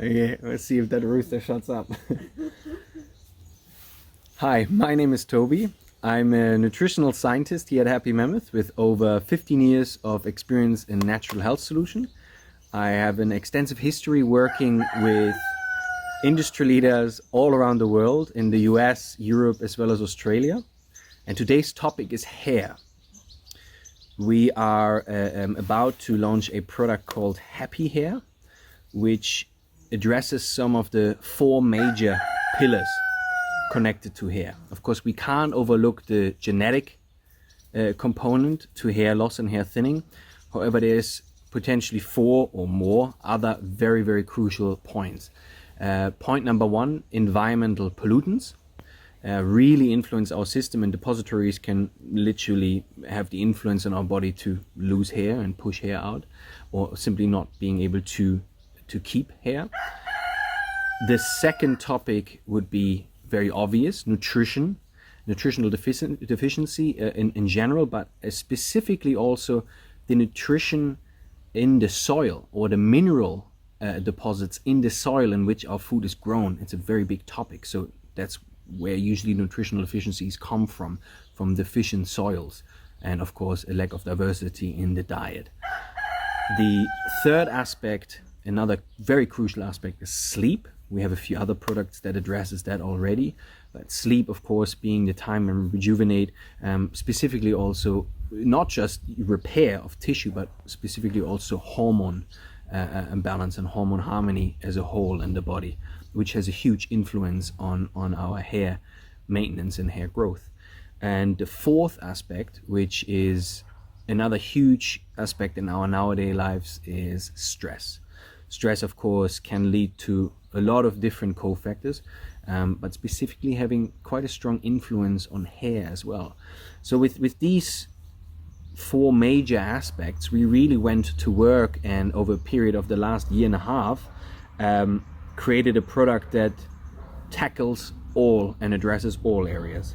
Okay, let's see if that rooster shuts up. Hi, my name is Tobie. I'm a nutritional scientist here at Happy Mammoth with over 15 years of experience in natural health solution. I have an extensive history working with industry leaders all around the world, in the US, Europe, as well as Australia. And today's topic is hair. We are about to launch a product called Happy Hair, which addresses some of the 4 major pillars connected to hair. Of course, we can't overlook the genetic component to hair loss and hair thinning. However, there's potentially 4 or more other very, very crucial points. Point number 1, environmental pollutants really influence our system, and depositories can literally have the influence on our body to lose hair and push hair out, or simply not being able to keep hair. The second topic would be very obvious: nutritional deficiency in general, but specifically also the nutrition in the soil, or the mineral deposits in the soil in which our food is grown. It's a very big topic. So that's where usually nutritional deficiencies come from deficient soils, and of course a lack of diversity in the diet. The third aspect, another very crucial aspect, is sleep. We have a few other products that addresses that already, but sleep, of course, being the time and rejuvenate, specifically also not just repair of tissue, but specifically also hormone balance and hormone harmony as a whole in the body, which has a huge influence on our hair maintenance and hair growth. And the fourth aspect, which is another huge aspect in our nowadays lives, is stress. Stress, of course, can lead to a lot of different cofactors, but specifically having quite a strong influence on hair as well. So with these 4 major aspects, we really went to work, and over a period of the last year and a half, created a product that tackles all and addresses all areas.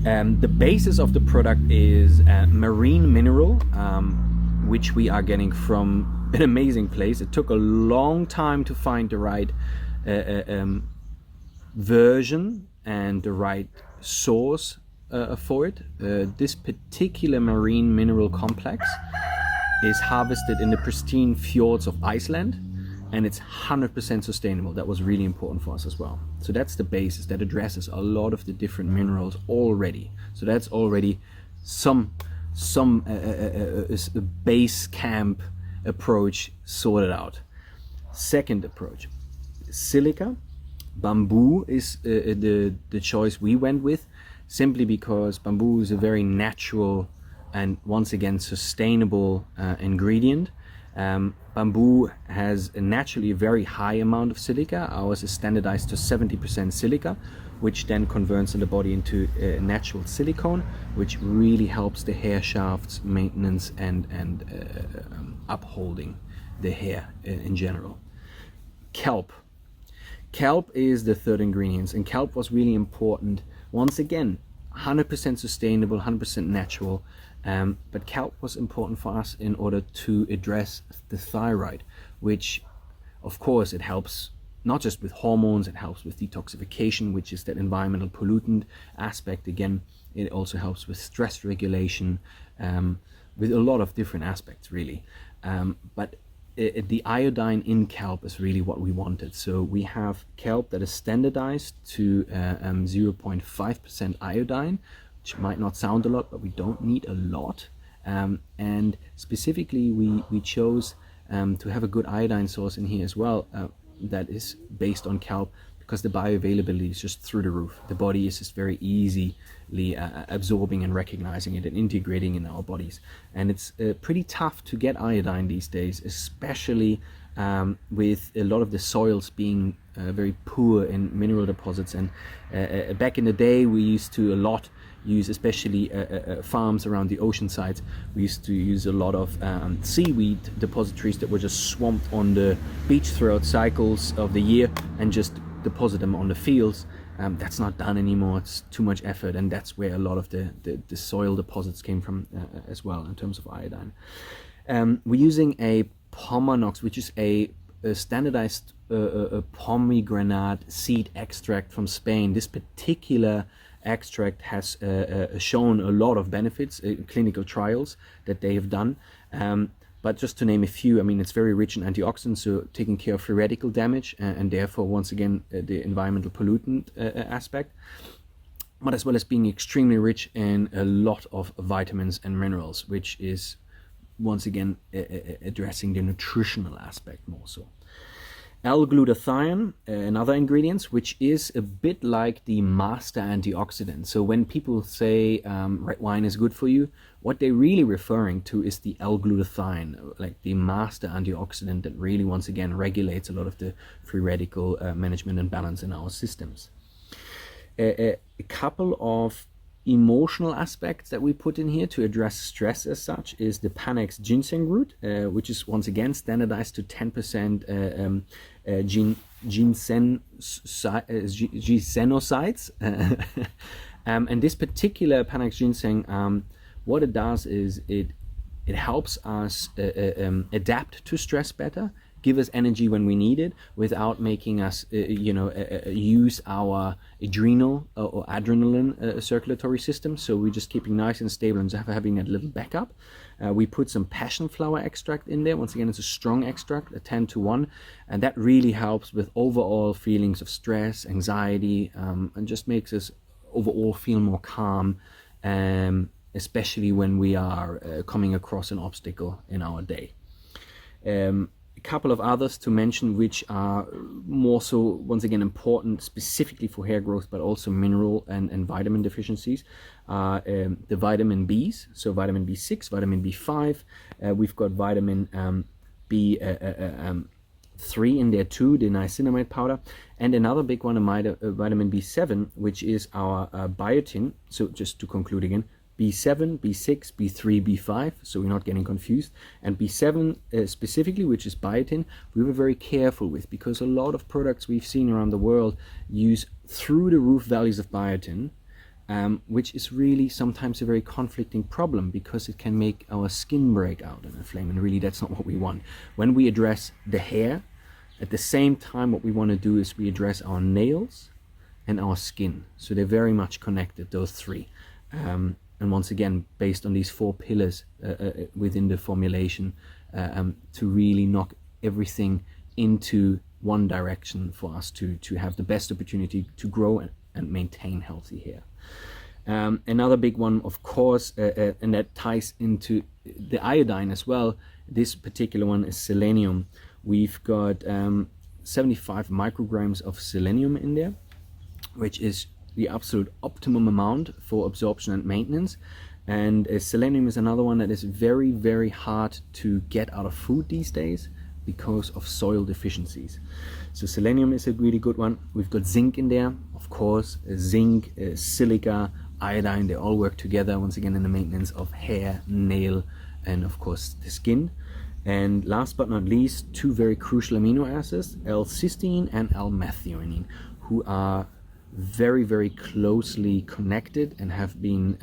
The basis of the product is marine mineral, which we are getting from an amazing place. It took a long time to find the right version and the right source for it. This particular marine mineral complex is harvested in the pristine fjords of Iceland, and it's 100% sustainable. That was really important for us as well. So that's the basis that addresses a lot of the different minerals already. So that's already some base camp approach sorted out. Second approach, silica. Bamboo is the choice we went with, simply because bamboo is a very natural and once again sustainable ingredient. Bamboo has a naturally very high amount of silica. Ours is standardized to 70% silica, which then converts in the body into natural silicone, which really helps the hair shafts maintenance and upholding the hair in general. Kelp. Kelp is the third ingredient, and kelp was really important. Once again, 100% sustainable, 100% natural, but kelp was important for us in order to address the thyroid, which of course it helps not just with hormones, it helps with detoxification, which is that environmental pollutant aspect. Again, it also helps with stress regulation, with a lot of different aspects really. But the iodine in kelp is really what we wanted. So we have kelp that is standardized to 0.5% iodine, which might not sound a lot, but we don't need a lot. And specifically, we chose to have a good iodine source in here as well, that is based on kelp, because the bioavailability is just through the roof. The body is just very easily absorbing and recognizing it and integrating in our bodies. And it's pretty tough to get iodine these days, especially with a lot of the soils being very poor in mineral deposits. And back in the day, we used to use, especially farms around the ocean sides, we used to use a lot of seaweed depositories that were just swamped on the beach throughout cycles of the year and just deposit them on the fields. That's not done anymore. It's too much effort, and that's where a lot of the soil deposits came from as well in terms of iodine. We're using a Pomanox, which is a standardized pomegranate seed extract from Spain. This particular extract has shown a lot of benefits in clinical trials that they have done. But just to name a few, I mean, it's very rich in antioxidants, so taking care of free radical damage and therefore, once again, the environmental pollutant aspect, but as well as being extremely rich in a lot of vitamins and minerals, which is, once again, addressing the nutritional aspect more so. L-glutathione, another ingredient, which is a bit like the master antioxidant. So when people say red wine is good for you, what they're really referring to is the L-glutathione, like the master antioxidant that really, once again, regulates a lot of the free radical management and balance in our systems. A couple of emotional aspects that we put in here to address stress as such is the Panax ginseng root, which is once again standardized to 10% ginsenosides. And this particular Panax ginseng, what it does is it helps us adapt to stress better, give us energy when we need it without making us, use our adrenal or adrenaline circulatory system. So we're just keeping nice and stable and having a little backup. We put some passion flower extract in there. Once again, it's a strong extract, a 10-to-1, and that really helps with overall feelings of stress, anxiety, and just makes us overall feel more calm, especially when we are coming across an obstacle in our day. A couple of others to mention, which are more so, once again, important specifically for hair growth, but also mineral and vitamin deficiencies, are the vitamin Bs, so vitamin B6, vitamin B5. We've got vitamin B3 in there too, the niacinamide powder, and another big one, vitamin B7, which is our biotin. So just to conclude again, B7, B6, B3, B5, so we're not getting confused. And B7 specifically, which is biotin, we were very careful with, because a lot of products we've seen around the world use through the roof values of biotin, which is really sometimes a very conflicting problem, because it can make our skin break out in a flame, and really that's not what we want. When we address the hair, at the same time what we want to do is we address our nails and our skin. So they're very much connected, those three. And once again, based on these 4 pillars within the formulation, to really knock everything into one direction for us to have the best opportunity to grow and maintain healthy hair. Another big one, of course, and that ties into the iodine as well. This particular one is selenium. We've got 75 micrograms of selenium in there, which is the absolute optimum amount for absorption and maintenance. And selenium is another one that is very, very hard to get out of food these days because of soil deficiencies. So selenium is a really good one. We've got zinc in there, of course, zinc, silica, iodine, they all work together once again in the maintenance of hair, nail, and of course the skin. And last but not least, 2 very crucial amino acids, L-cysteine and L-methionine, who are very, very closely connected and have been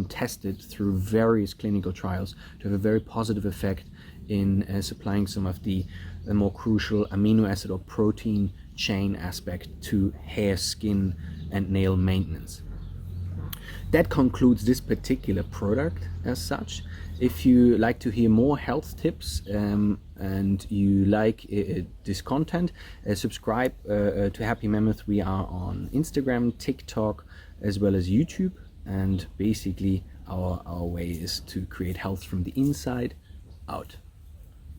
tested through various clinical trials to have a very positive effect in supplying some of the more crucial amino acid or protein chain aspect to hair, skin, and nail maintenance. That concludes this particular product as such. If you like to hear more health tips and you like this content, subscribe to Happy Mammoth. We are on Instagram, TikTok, as well as YouTube. And basically our way is to create health from the inside out.